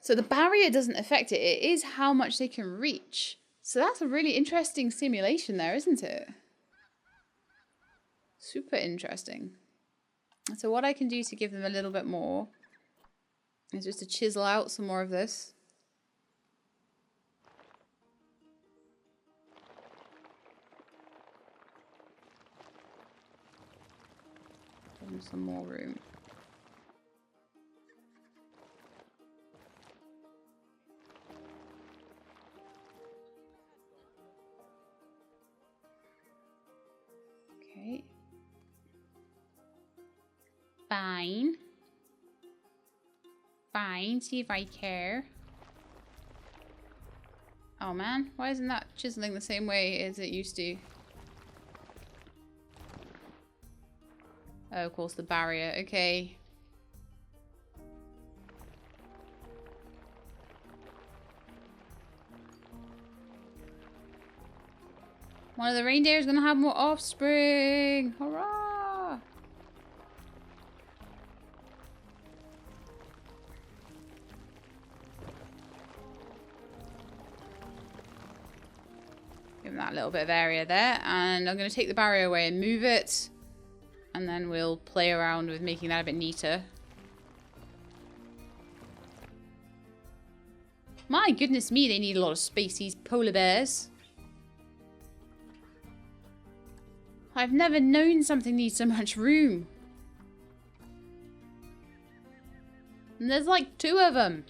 So the barrier doesn't affect it. It is how much they can reach. So that's a really interesting simulation there, isn't it? Super interesting. So what I can do to give them a little bit more is just to chisel out some more of this. Give them some more room. Okay. Fine. Fine, see if I care. Oh man, why isn't that chiseling the same way as it used to? Oh, of course, the barrier. Okay. One of the reindeer is going to have more offspring. Hurrah! Give them that little bit of area there. And I'm going to take the barrier away and move it. And then we'll play around with making that a bit neater. My goodness me, they need a lot of space, these polar bears. I've never known something needs so much room. And there's like 2 of them.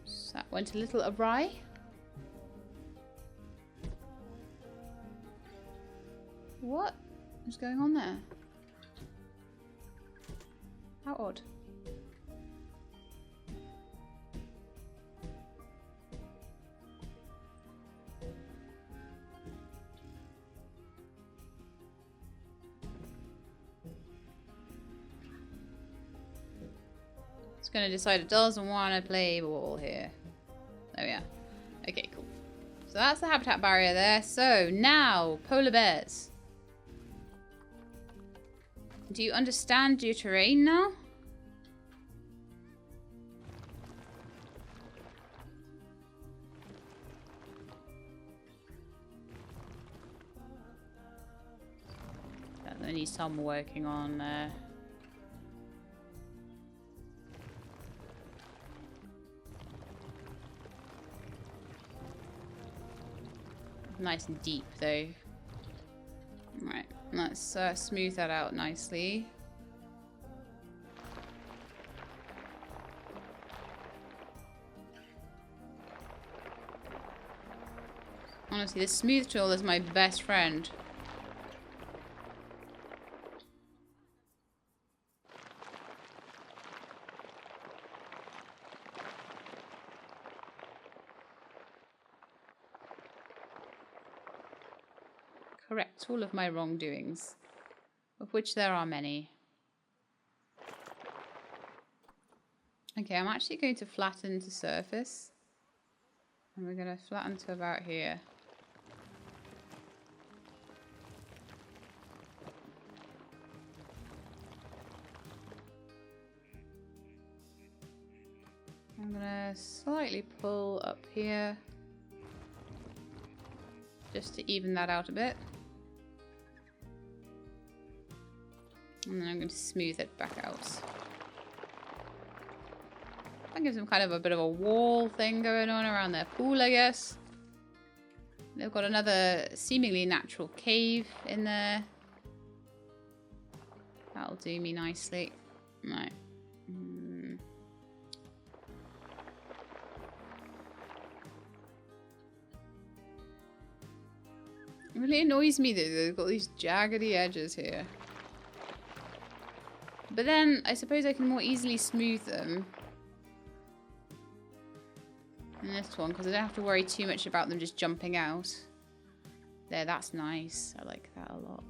So that went a little awry. What is going on there? How odd. It's going to decide it doesn't want to play ball here. There we are. Okay, cool. So that's the habitat barrier there. So now, polar bears. Do you understand your terrain now? There needs some working on there. Nice and deep though. Right, let's smooth that out nicely. Honestly, the smooth tool is my best friend. Correct all of my wrongdoings, of which there are many. Okay, I'm actually going to flatten to surface. And we're going to flatten to about here. I'm going to slightly pull up here. Just to even that out a bit. And then I'm going to smooth it back out. That gives them kind of a bit of a wall thing going on around their pool, I guess. They've got another seemingly natural cave in there. That'll do me nicely. Right. It really annoys me that they've got these jaggedy edges here. But then, I suppose I can more easily smooth them in this one, because I don't have to worry too much about them just jumping out. There, that's nice. I like that a lot.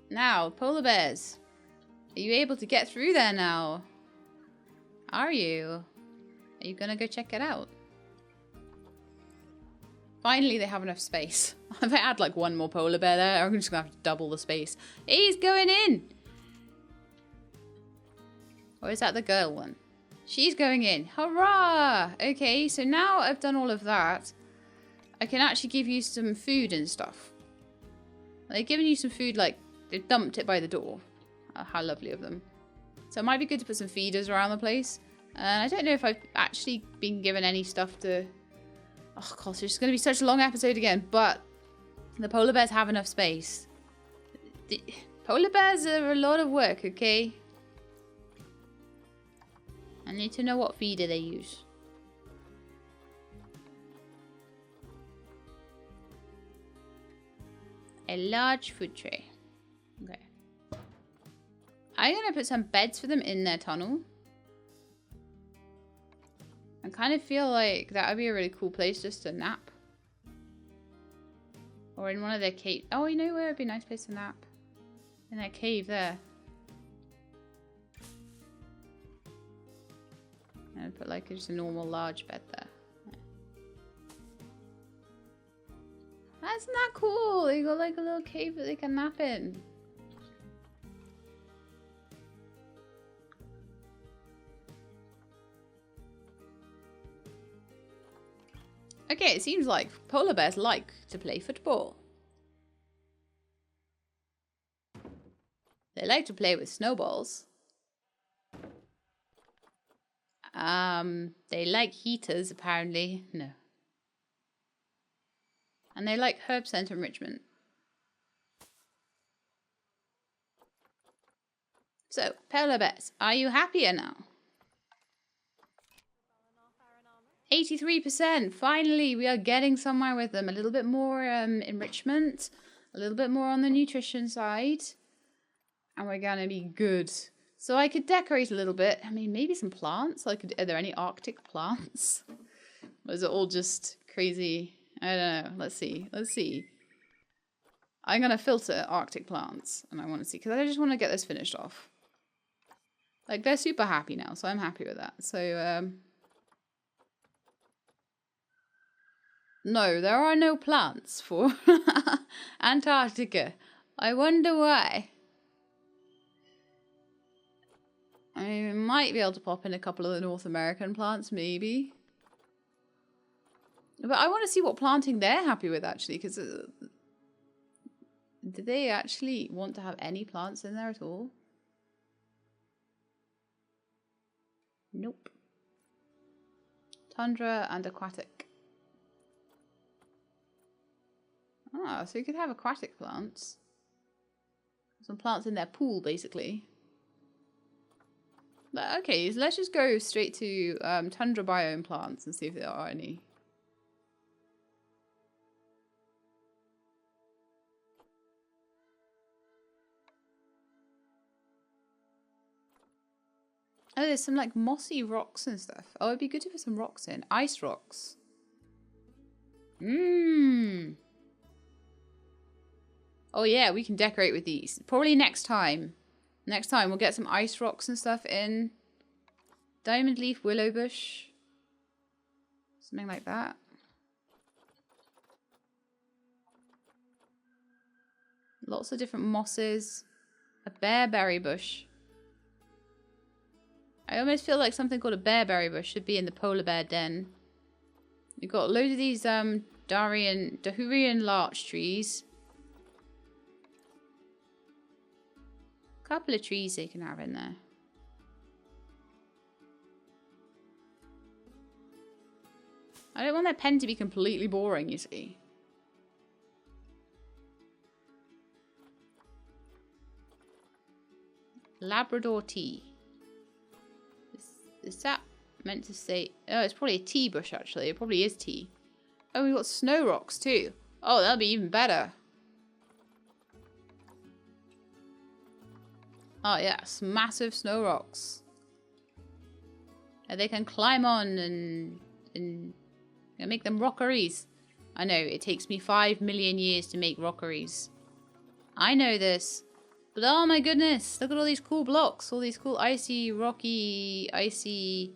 Now, polar bears. Are you able to get through there now? Are you? Are you gonna go check it out? Finally, they have enough space. If I add like one more polar bear there, I'm just gonna have to double the space. He's going in! Or is that the girl one? She's going in. Hurrah! Okay, so now I've done all of that, I can actually give you some food and stuff. They've given you some food, like, they've dumped it by the door. How lovely of them. So it might be good to put some feeders around the place. I don't know if I've actually been given any stuff to... Oh gosh, it's going to be such a long episode again, but the polar bears have enough space. The polar bears are a lot of work, okay? I need to know what feeder they use. A large food tray. Okay. I'm going to put some beds for them in their tunnel. I kind of feel like that would be a really cool place just to nap. Or in one of their caves. Oh, you know where would be a nice place to nap? In that cave there. And put like just a normal large bed there. That's not cool. They got like a little cave that they can nap in. Okay, it seems like polar bears like to play football. They like to play with snowballs. They like heaters, apparently. No. And they like herb scent enrichment. So, polar bears, are you happier now? 83%. Finally, we are getting somewhere with them. A little bit more enrichment. A little bit more on the nutrition side. And we're going to be good. So I could decorate a little bit. I mean, maybe some plants. Are there any Arctic plants? Or is it all just crazy? I don't know. Let's see. Let's see. I'm going to filter Arctic plants. And I want to see. Because I just want to get this finished off. Like, they're super happy now. So I'm happy with that. So, no, there are no plants for Antarctica. I wonder why. I mean, we might be able to pop in a couple of the North American plants, maybe. But I want to see what planting they're happy with, actually, because do they actually want to have any plants in there at all? Nope. Tundra and aquatic. Ah, so you could have aquatic plants. Some plants in their pool, basically. But okay, so let's just go straight to Tundra biome plants and see if there are any. Oh, there's some like mossy rocks and stuff. Oh, it'd be good to put some rocks in. Ice rocks. Mmm. Oh yeah, we can decorate with these. Probably next time. Next time we'll get some ice rocks and stuff in. Diamond leaf willow bush. Something like that. Lots of different mosses. A bearberry bush. I almost feel like something called a bearberry bush should be in the polar bear den. You've got loads of these Dahurian larch trees. Couple of trees they can have in there. I don't want their pen to be completely boring, you see. Labrador tea. Is that meant to say... Oh, it's probably a tea bush, actually. It probably is tea. Oh, we've got snow rocks, too. Oh, that'll be even better. Oh, yes. Massive snow rocks. And they can climb on and make them rockeries. I know, it takes me 5 million years to make rockeries. I know this. But oh my goodness, look at all these cool blocks. All these cool icy, rocky, icy...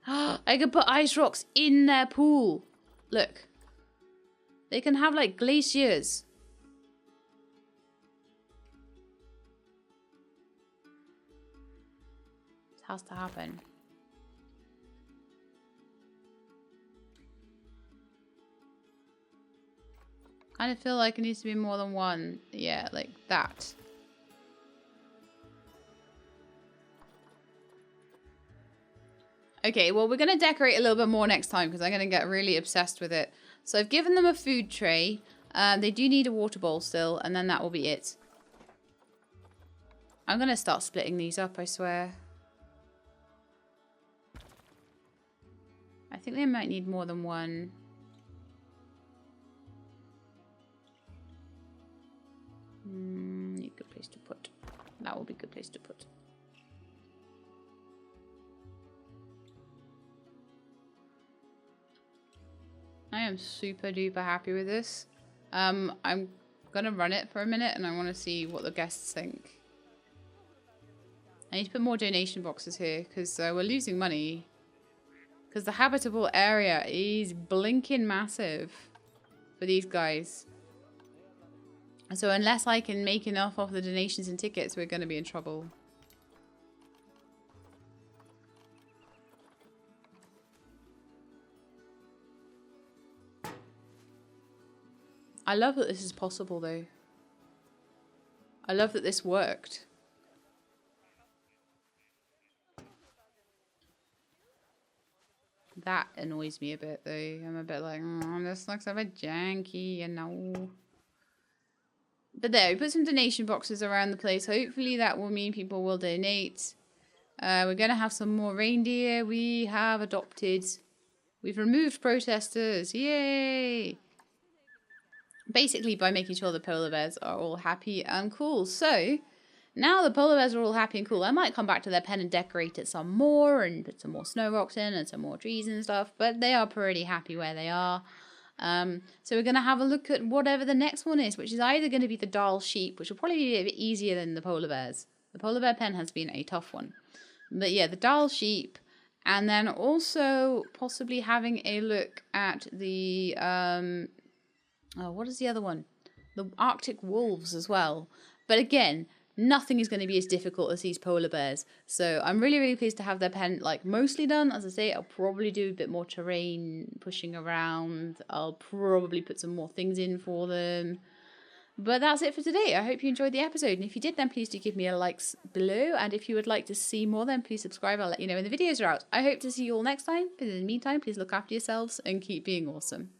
I could put ice rocks in their pool. Look. They can have like glaciers. It has to happen. Kind of feel like it needs to be more than one. Yeah, like that. Okay, well, we're going to decorate a little bit more next time because I'm going to get really obsessed with it. So I've given them a food tray. They do need a water bowl still, and then that will be it. I'm going to start splitting these up, I swear. I think they might need more than one. Need a good place to put. That will be a good place to put. I am super duper happy with this. I'm gonna run it for a minute and I want to see what the guests think. I need to put more donation boxes here because we're losing money. Because the habitable area is blinking massive for these guys. So unless I can make enough off the donations and tickets, we're going to be in trouble. I love that this is possible, though. I love that this worked. That annoys me a bit, though. I'm a bit like, this looks a bit janky, you know. But there, we put some donation boxes around the place. Hopefully that will mean people will donate. We're going to have some more reindeer. We have adopted. We've removed protesters. Yay! Basically by making sure the polar bears are all happy and cool. So, now the polar bears are all happy and cool. I might come back to their pen and decorate it some more and put some more snow rocks in and some more trees and stuff. But they are pretty happy where they are. So we're going to have a look at whatever the next one is, which is either going to be the Dall sheep, which will probably be a bit easier than the polar bears. The polar bear pen has been a tough one. But yeah, the Dall sheep. And then also possibly having a look at the... oh, what is the other one? The Arctic wolves as well. But again, nothing is going to be as difficult as these polar bears. So I'm really, really pleased to have their pen like mostly done. As I say, I'll probably do a bit more terrain, pushing around. I'll probably put some more things in for them. But that's it for today. I hope you enjoyed the episode. And if you did, then please do give me a like below. And if you would like to see more, then please subscribe. I'll let you know when the videos are out. I hope to see you all next time. But in the meantime, please look after yourselves and keep being awesome.